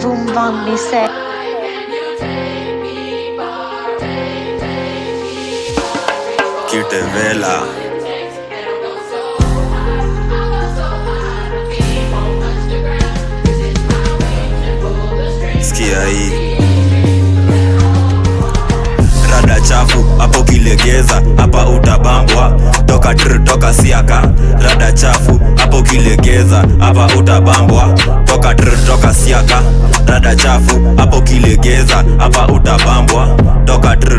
Vumvang Mise. Kitevela sikia hii rada chafu hapo kilegeza hapa utabambwa toka siaka rada chafu hapo kilegeza hapa utabambwa toka siaka rada chafu hapo kilegeza hapa utabambwa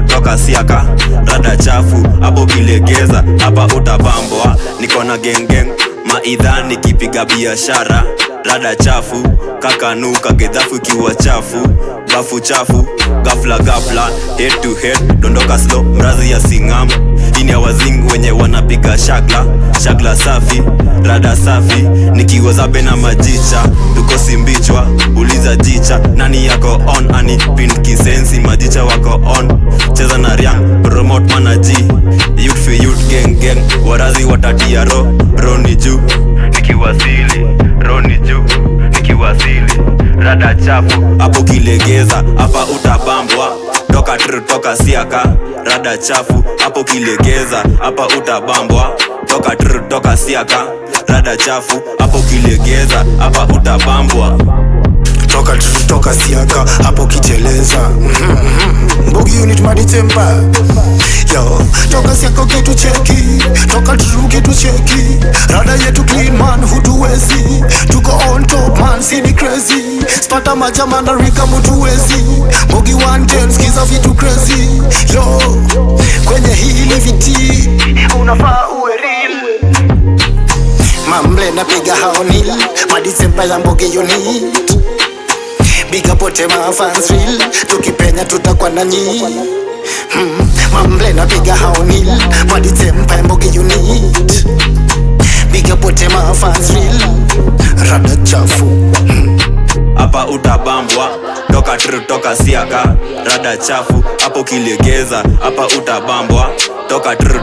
toka siaka rada chafu hapo kilegeza hapa utabambwa. Niko na geng maidha nikipiga biashara rada chafu kakanuka gedhafu kiwa chafu bafu chafu gafla head to head dondoka slow mrazi ya singamu ini ya wazing wenye wanapiga shagla safi rada safi nikiwa zabe na majicha tuko simbichwa uliza jicha nani yako on ani pin kisensi majicha wako on cheza na riang promote manaji youth for youth gang warazi watatia ro ni juu nikiwasili ro ni juu nikiwasili rada chafu hapo kilegeza hapa utabambwa toka siaka rada chafu hapo kilegeza hapa utabambwa toka siaka rada chafu hapo kilegeza hapa utabambwa toka siaka hapo kiteleza Mbogi unit madi tempa yo toka siaka kitu cheki toka kitu cheki rada yetu clean man hutuwezi tuko on top man sini crazy spata majama na rika mutuwezi Mbogi 110 skiza vitu crazy yo kwenye hili viti unafaa uwe real mamble na piga haonil madi tempa ya Mbogi unit biga pote mafans real tukipenya tutakuwa nani mamble na piga haonil madi tempa ya Mbogi unit biga pote mafans real rada chafu hapa utabambwa toka siaka rada chafu hapo kilegeza hapa utabambwa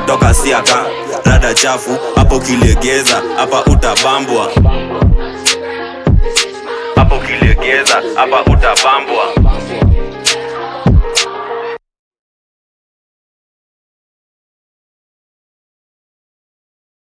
toka siaka rada chafu hapo kilegeza hapa utabambwa hapo kilegeza hapa utabambwa